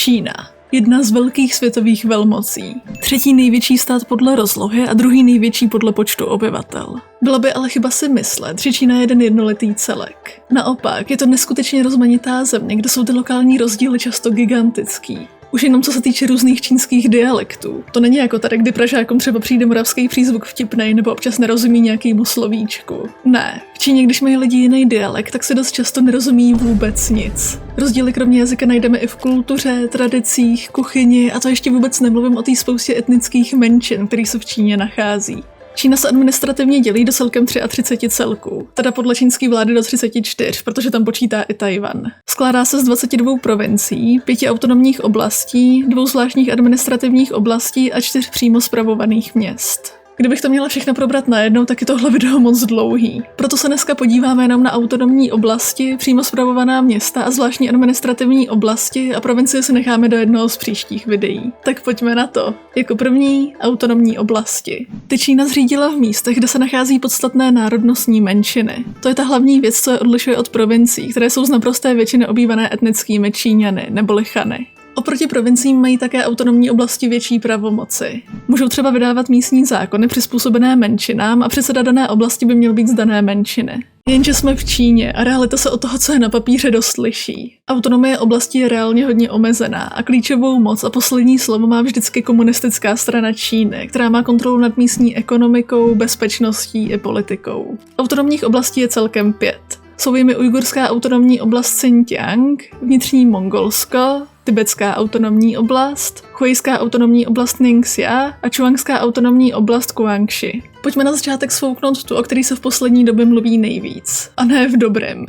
Čína. Jedna z velkých světových velmocí. Třetí největčí stát podle rozlohy a druhý největší podle počtu obyvatel. Byla by ale chyba si myslet, že Čína je jeden jednolitý celek. Naopak, je to neskutečně rozmanitá země, kde jsou ty lokální rozdíly často gigantický. Už jenom co se týče různých čínských dialektů. To není jako tady, kdy Pražákům třeba přijde moravský přízvuk vtipnej nebo občas nerozumí nějakýmu slovíčku. Ne, v Číně, když mají lidi jiný dialekt, tak se dost často nerozumí vůbec nic. Rozdíly kromě jazyka najdeme i v kultuře, tradicích, kuchyni a to ještě vůbec nemluvím o té spoustě etnických menšin, který se v Číně nachází. Čína se administrativně dělí do celkem 33 celků, teda podle čínské vlády do 34, protože tam počítá i Tajvan. Skládá se z 22 provincií, 5 autonomních oblastí, 2 zvláštních administrativních oblastí a 4 přímo spravovaných měst. Kdybych to měla všechno probrat najednou, tak je tohle video moc dlouhý. Proto se dneska podíváme jenom na autonomní oblasti, přímo spravovaná města a zvláštní administrativní oblasti a provincie si necháme do jednoho z příštích videí. Tak pojďme na to. Jako první autonomní oblasti. Ty Čína zřídila v místech, kde se nachází podstatné národnostní menšiny. To je ta hlavní věc, co je odlišuje od provincií, které jsou z naprosté většiny obývané etnickými Číňany neboli Chany. Oproti provinciím mají také autonomní oblasti větší pravomoci. Můžou třeba vydávat místní zákony přizpůsobené menšinám a předseda dané oblasti by měl být z dané menšiny. Jenže jsme v Číně a realita se od toho, co je na papíře, dost liší. Autonomie oblasti je reálně hodně omezená a klíčovou moc a poslední slovo má vždycky komunistická strana Číny, která má kontrolu nad místní ekonomikou, bezpečností i politikou. Autonomních oblastí je celkem 5. Jsou jimi ujgurská autonomní oblast Xinjiang, vnitřní Mongolsko, tibetská autonomní oblast, Huejská autonomní oblast Ningxia a Čuangská autonomní oblast Guangxi. Pojďme na začátek svouknout tu, o který se v poslední době mluví nejvíc. A ne v dobrém.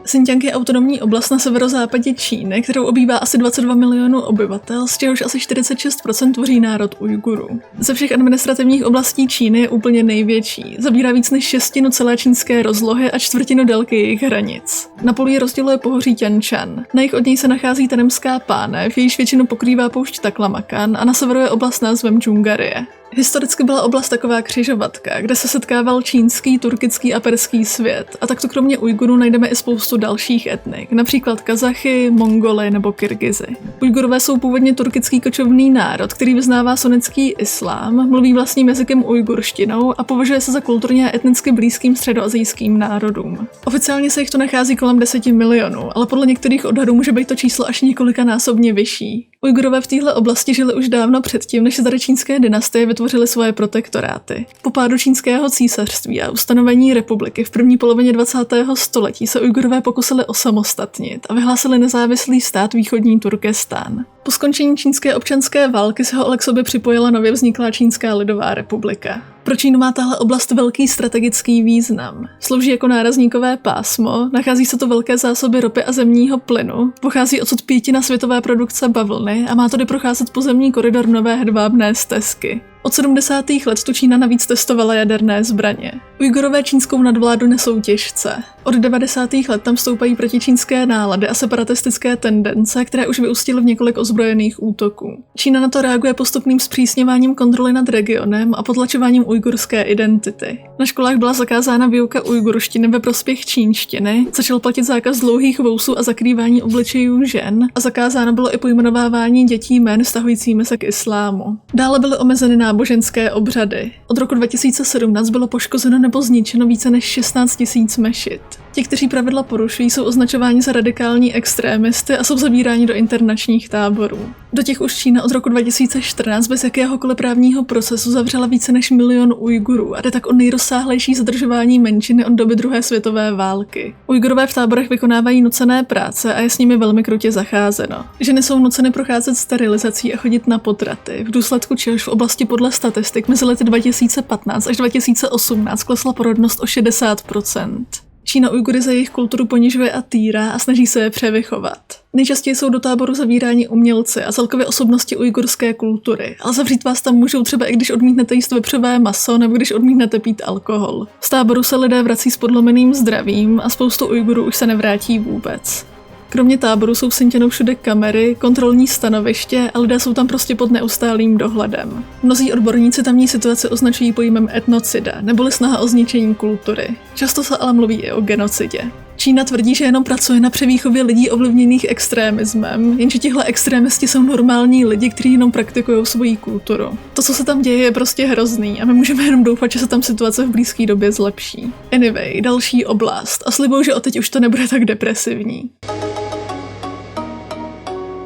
Xinjiang je autonomní oblast na severozápadě Číny, kterou obývá asi 22 milionů obyvatel, z čehož asi 46% tvoří národ Ujgurů. Ze všech administrativních oblastí Číny je úplně největší. Zabírá víc než 1/6 celé čínské rozlohy a 1/4 délky jejich hranic. Na poli ji rozděluje pohoří Tianshan. Na jih od něj se nachází Tanemská pánev, jejíž většinu pokrývá poušť Taklamakan a na severu je oblast názvem Džungarie. Historicky byla oblast taková křižovatka, kde se setkával čínský, turkický a perský svět a takto kromě Ujgurů najdeme i spoustu dalších etnik, například Kazachy, Mongoly nebo Kyrgyzy. Ujgurové jsou původně turkický kočovný národ, který vyznává sunnický islám, mluví vlastním jazykem ujgurštinou a považuje se za kulturně a etnicky blízkým středoasijským národům. Oficiálně se jich tu nachází kolem 10 milionů, ale podle některých odhadů může být to číslo až několikanásobně vyšší. Ujgurové v téhle oblasti žili už dávno předtím, než se tady čínské dynastie vytvořily svoje protektoráty. Po pádu čínského císařství a ustanovení republiky v první polovině 20. století se Ujgurové pokusili osamostatnit a vyhlásili nezávislý stát východní Turkestán. Po skončení čínské občanské války se ho ale k sobě připojila nově vzniklá Čínská lidová republika. Pro Čínu má tahle oblast velký strategický význam. Slouží jako nárazníkové pásmo, nachází se to velké zásoby ropy a zemního plynu, pochází odsud 1/5 světové produkce bavlny a má tady procházet pozemní koridor nové hedvábné stezky. Od 70. let tu Čína navíc testovala jaderné zbraně. Ujgurové čínskou nadvládu nesou těžce. Od 90. let tam stoupají protičínské nálady a separatistické tendence, které už vyústily v několik ozbrojených útoků. Čína na to reaguje postupným zpřísňováním kontroly nad regionem a potlačováním ujgurské identity. Na školách byla zakázána výuka ujgurštiny ve prospěch čínštiny, začal platit zákaz dlouhých vousů a zakrývání obličejů žen a zakázáno bylo i pojmenovávání dětí jmény vztahujícími se k islámu. Dále byly omezeny náboženské obřady. Od roku 2017 bylo poškozeno nebo zničeno více než 16 000 mešit. Ti, kteří pravidla porušují, jsou označováni za radikální extrémisty a jsou zabíráni do internačních táborů. Do těch už Čína od roku 2014 bez jakéhokoliv právního procesu zavřela více než 1 milion Ujgurů a jde tak o nejrozsáhlejší zadržování menšiny od doby druhé světové války. Ujgurové v táborech vykonávají nucené práce a je s nimi velmi krutě zacházeno. Ženy jsou nuceny procházet sterilizací a chodit na potraty, v důsledku čehož v oblasti podle statistik mezi lety 2015 až 2018 klesla porodnost o 60%. Čína Ujgury za jejich kulturu ponižuje a týrá a snaží se je převychovat. Nejčastěji jsou do táboru zavíráni umělci a celkově osobnosti ujgurské kultury, ale zavřít vás tam můžou třeba i když odmítnete jíst vepřové maso nebo když odmítnete pít alkohol. Z táboru se lidé vrací s podlomeným zdravím a spoustu Ujgurů už se nevrátí vůbec. Kromě táboru jsou v Xinjiangu všude kamery, kontrolní stanoviště a lidé jsou tam prostě pod neustálým dohledem. Mnozí odborníci tamní situaci označují pojmem etnocida, neboli snaha o zničení kultury. Často se ale mluví i o genocidě. Čína tvrdí, že jenom pracuje na převýchově lidí ovlivněných extrémismem, jenže tihle extrémisti jsou normální lidi, kteří jenom praktikují svoji kulturu. To, co se tam děje, je prostě hrozný a my můžeme jenom doufat, že se tam situace v blízké době zlepší. Anyway, další oblast a slibuju, že odteď už to nebude tak depresivní.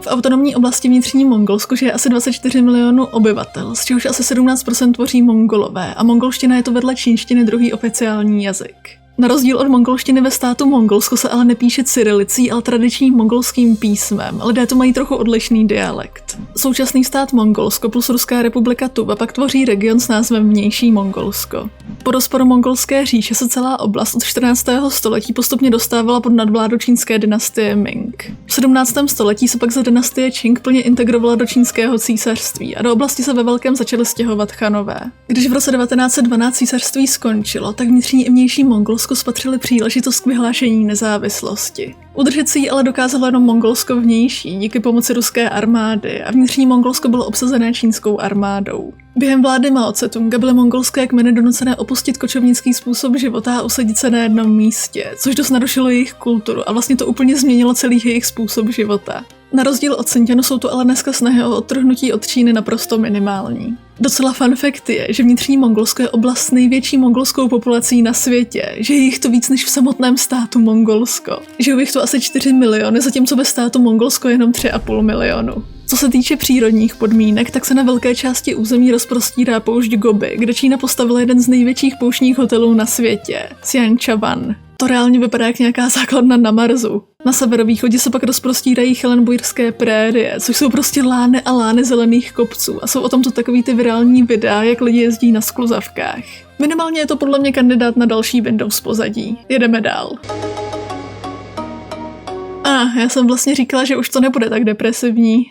V autonomní oblasti vnitřní Mongolsko žije asi 24 milionů obyvatel, z čehož asi 17% tvoří Mongolové a mongolština je to vedle čínštiny druhý oficiální jazyk. Na rozdíl od mongolštiny ve státu Mongolsko se ale nepíše cyrilicí, ale tradičním mongolským písmem. Lidé tu mají trochu odlišný dialekt. Současný stát Mongolsko plus Ruská republika Tuva pak tvoří region s názvem Vnější Mongolsko. Po rozpadu mongolské říše se celá oblast od 14. století postupně dostávala pod nadvládu čínské dynastie Ming. V 17. století se pak za dynastie Čing plně integrovala do čínského císařství a do oblasti se ve velkém začaly stěhovat chanové. Když v roce 1912 císařství skončilo, tak vnitřní i vnější Mongolsko spatřili příležitost k vyhlášení nezávislosti. Udržet si ji ale dokázalo jenom Mongolsko vnější díky pomoci ruské armády a vnitřní Mongolsko bylo obsazené čínskou armádou. Během vlády Mao Tse-tunga byly mongolské kmeny donucené opustit kočovnický způsob života a usadit se na jednom místě, což dost narušilo jejich kulturu a vlastně to úplně změnilo celý jejich způsob života. Na rozdíl od Xinjiangu jsou to ale dneska snahy o odtrhnutí od Číny naprosto minimální. Docela fun fact je, že vnitřní Mongolsko je oblast s největší mongolskou populací na světě, že je jich to víc než v samotném státu Mongolsko. Žijou jich to asi 4 miliony, zatímco ve státu Mongolsko je jenom 3,5 milionu. Co se týče přírodních podmínek, tak se na velké části území rozprostírá poušť Gobi, kde Čína postavila jeden z největších pouštních hotelů na světě, Xianchaban. To reálně vypadá jak nějaká základna na Marsu. Na severovýchodě se pak rozprostírají chelenbujrské prérie, což jsou prostě lány a lány zelených kopců a jsou o tomto takový ty virální videa, jak lidi jezdí na skluzavkách. Minimálně je to podle mě kandidát na další Windows pozadí. Jedeme dál. Já jsem vlastně říkala, že už to nebude tak depresivní.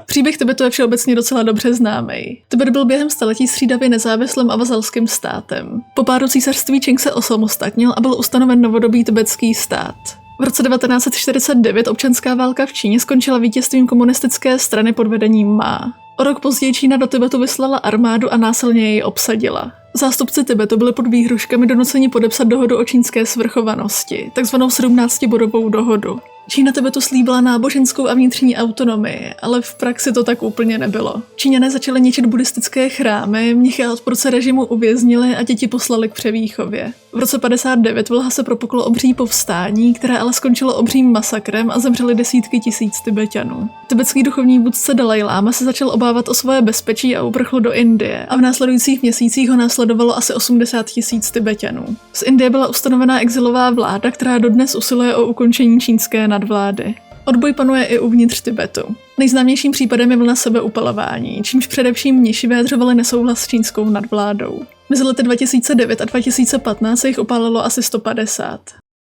Příběh Tibetu je všeobecně docela dobře známý. Tibet byl během staletí střídavě nezávislým a vazalským státem. Po pádu císařství Čing se osamostatnil a byl ustanoven novodobý tibetský stát. V roce 1949 občanská válka v Číně skončila vítězstvím komunistické strany pod vedením Ma. O rok později Čína do Tibetu vyslala armádu a násilně jej obsadila. Zástupci Tibetu byli pod výhruškami donuceni podepsat dohodu o čínské svrchovanosti, takzvanou 17bodovou dohodu. Čína Tibetu slíbila náboženskou a vnitřní autonomii, ale v praxi to tak úplně nebylo. Číňané začali ničit buddhistické chrámy, mnichy a odpůrce režimu uvěznili a děti poslali k převýchově. V roce 59 v Lhase propuklo obří povstání, které ale skončilo obřím masakrem a zemřely desítky tisíc Tibeťanů. Tibetský duchovní vůdce Dalaj Láma se začal obávat o svoje bezpečí a uprchl do Indie a v následujících měsících ho následovalo asi 80 tisíc Tibeťanů. Z Indie byla ustanovená exilová vláda, která dodnes usiluje o ukončení čínské nadvlády. Odboj panuje i uvnitř Tibetu. Nejznámějším případem je vlna sebeupalování, čímž především mniši vyjadřovali nesouhlas s čínskou nadvládou. Mezi lety 2009 a 2015 se jich upálilo asi 150.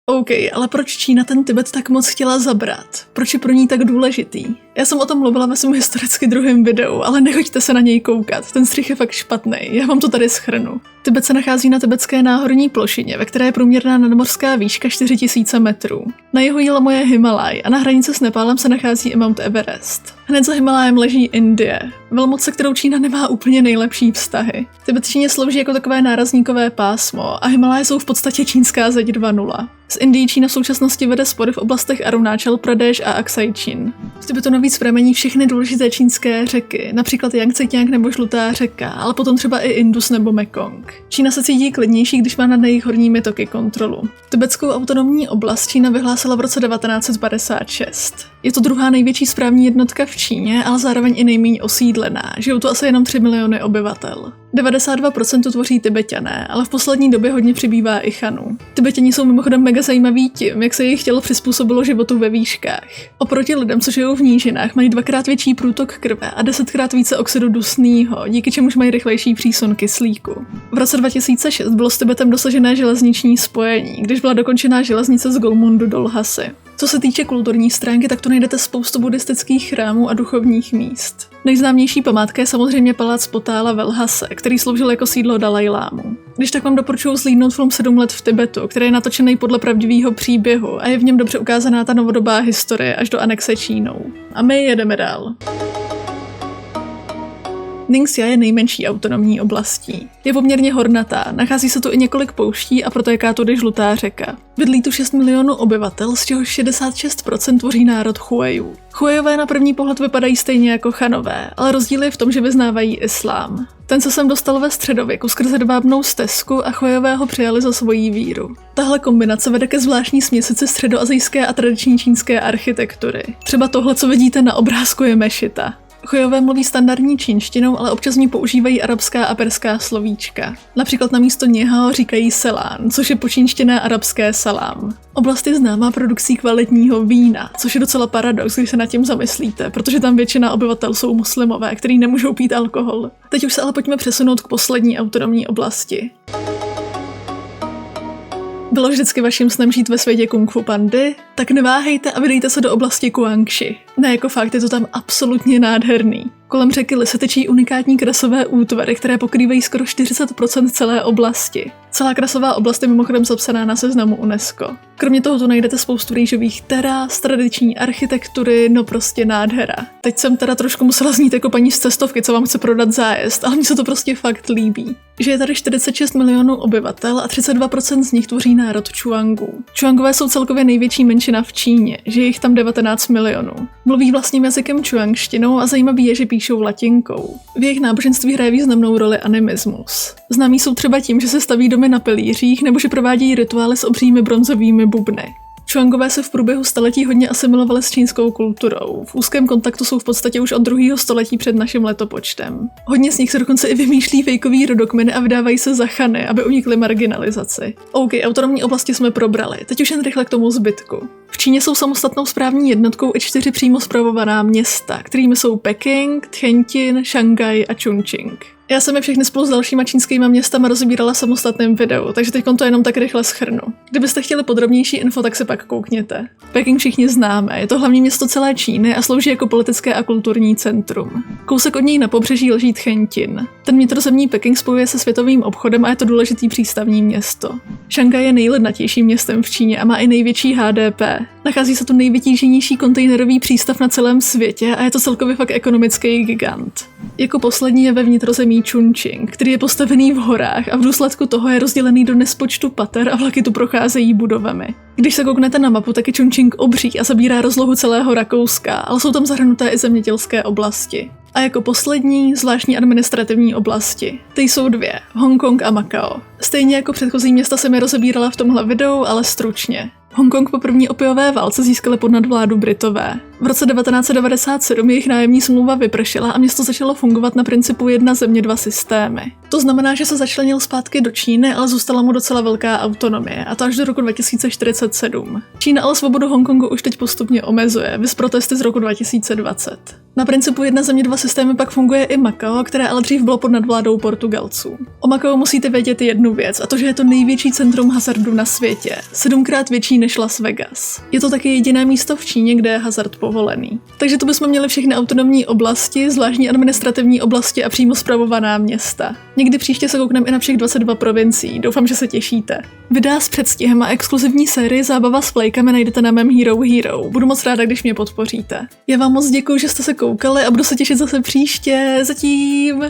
OK, ale proč Čína ten Tibet tak moc chtěla zabrat? Proč je pro ní tak důležitý? Já jsem o tom mluvila ve svém historicky druhém videu, ale nechoďte se na něj koukat, ten střih je fakt špatný, já vám to tady shrnu. Tibet se nachází na tibetské náhorní plošině, ve které je průměrná nadmořská výška 4000 metrů. Na jihu je moje Himalaj a na hranici s Nepálem se nachází i Mount Everest. Hned za Himalájem leží Indie, velmoc, se kterou Čína nemá úplně nejlepší vztahy. Tibet Číně slouží jako takové nárazníkové pásmo a Himaláje jsou v podstatě čínská zeď 2.0. Z Indii Čína v současnosti vede spory v oblastech Arunachal Pradesh a Aksai Chin. V Tibetu navíc pramení všechny důležité čínské řeky, například Jangtse-kiang nebo Žlutá řeka, ale potom třeba i Indus nebo Mekong. Čína se cítí klidnější, když má nad jejich horními toky kontrolu. Tibetskou autonomní oblast Čína vyhlásila v roce 1956. Je to druhá největší správní jednotka v Číně, ale zároveň i nejméně osídlená. Žijou tu asi jenom 3 miliony obyvatel. 92% tvoří Tibeťané, ale v poslední době hodně přibývá i Chanů. Tibeťani jsou mimochodem mega zajímaví tím, jak se jejich tělo přizpůsobilo životu ve výškách. Oproti lidem, co žijou v nížinách, mají 2x větší průtok krve a 10x více oxidu dusného, díky čemuž mají rychlejší přísun kyslíku. V roce 2006 bylo s Tibetem dosažené železniční spojení, když byla dokončená železnice z Golmundu do Lhasy. Co se týče kulturní stránky, tak tu najdete spoustu buddhistických chrámů a duchovních míst. Nejznámější památka je samozřejmě palác Potála ve Lhase, který sloužil jako sídlo Dalajlámu. Když tak vám doporučuji zhlídnout film 7 let v Tibetu, který je natočený podle pravdivého příběhu a je v něm dobře ukázaná ta novodobá historie až do anexe Čínou. A my jedeme dál. Ningxia je nejmenší autonomní oblastí. Je poměrně hornatá, nachází se tu i několik pouští a protéká tudy žlutá řeka. Bydlí tu 6 milionů obyvatel, z čehož 66% tvoří národ Huayů. Huayové na první pohled vypadají stejně jako Chanové, ale rozdíl je v tom, že vyznávají islám. Ten se sem dostal ve středověku skrze dvábnou stezku a Huayové ho přijali za svoji víru. Tahle kombinace vede ke zvláštní směsici středoasijské a tradiční čínské architektury. Třeba tohle, co vidíte na obrázku, je mešita. Huayové mluví standardní čínštinou, ale občas ní používají arabská a perská slovíčka. Například na místo něho říkají selán, což je počínštěné arabské salám. Oblast je známá produkcí kvalitního vína, což je docela paradox, když se nad tím zamyslíte, protože tam většina obyvatel jsou muslimové, kteří nemůžou pít alkohol. Teď už se ale pojďme přesunout k poslední autonomní oblasti. Bylo vždycky vaším snem žít ve světě kung fu pandy? Tak neváhejte a vydejte se do oblasti Guangxi. Ne, jako fakt, je to tam absolutně nádherný. Kolem řeky se tečí unikátní krasové útvary, které pokrývají skoro 40% celé oblasti. Celá krasová oblast je mimochodem zapsaná na seznamu UNESCO. Kromě toho tu najdete spoustu rýžových teras, tradiční architektury, no prostě nádhera. Teď jsem teda trošku musela znít jako paní z cestovky, co vám chce prodat zájezd, ale mně se to prostě fakt líbí. Že je tady 46 milionů obyvatel a 32% z nich tvoří národ Čuangů. Čuangové jsou celkově největší menšina v Číně, že je jich tam 19 milionů. Mluví vlastním jazykem čuangštinou a zajímavý je, že píšou latinkou. V jejich náboženství hraje významnou roli animismus. Známí jsou třeba tím, že se staví domy na pilířích nebo že provádějí rituály s obřími bronzovými bubny. Čuangové se v průběhu staletí hodně asimilovali s čínskou kulturou. V úzkém kontaktu jsou v podstatě už od 2. století před naším letopočtem. Hodně z nich se dokonce i vymýšlí fejkový rodokmeny a vydávají se za chany, aby unikly marginalizaci. OK, autonomní oblasti jsme probrali, teď už jen rychle k tomu zbytku. V Číně jsou samostatnou správní jednotkou i 4 přímo spravovaná města, kterými jsou Peking, Tianjin, Šanghaj a Chongqing. Já jsem je všechny spolu s dalšíma čínskými městama rozbírala samostatným videu, takže teď to jenom tak rychle shrnu. Kdybyste chtěli podrobnější info, tak se pak koukněte. Peking všichni známe, je to hlavní město celé Číny a slouží jako politické a kulturní centrum. Kousek od něj na pobřeží leží Tianjin. Ten vnitrozemní Peking spojuje se světovým obchodem a je to důležitý přístavní město. Šanghaj je nejlidnatějším městem v Číně a má i největší HDP. Nachází se tu nejvytíženější kontejnerový přístav na celém světě a je to celkově fakt ekonomický gigant. Jako poslední je ve vnitrozemí Chongqing, který je postavený v horách a v důsledku toho je rozdělený do nespočtu pater a vlaky tu procházejí budovami. Když se kouknete na mapu, tak je Chongqing obří a zabírá rozlohu celého Rakouska, ale jsou tam zahrnuté i zemědělské oblasti. A jako poslední zvláštní administrativní oblasti. Ty jsou 2, Hongkong a Makao. Stejně jako předchozí města jsem je rozebírala v tomhle videu, ale stručně. Hongkong po první opiové válce získali pod nadvládu Britové. V roce 1997 jejich nájemní smlouva vypršela a město začalo fungovat na principu jedna země, 2 systémy. To znamená, že se začlenil zpátky do Číny, ale zůstala mu docela velká autonomie, a to až do roku 2047. Čína ale svobodu Hongkongu už teď postupně omezuje, viz protesty z roku 2020. Na principu jedna země, 2 systémy pak funguje i Makao, které ale dřív bylo pod nadvládou Portugalců. O Makao musíte vědět jednu věc, a to, že je to největší centrum hazardu na světě, 7krát větší než Las Vegas. Je to taky jediné místo v Číně, kde je hazard povolený. Takže tu bychom měli všechny autonomní oblasti, zvláštní administrativní oblasti a přímo spravovaná města. Někdy příště se koukneme i na všech 22 provincií, doufám, že se těšíte. Videa s předstihem a exkluzivní sérii Zábava s flejkami najdete na mém Hero Hero. Budu moc ráda, když mě podpoříte. Já vám moc děkuji, že jste se koukali a budu se těšit zase příště. Zatím!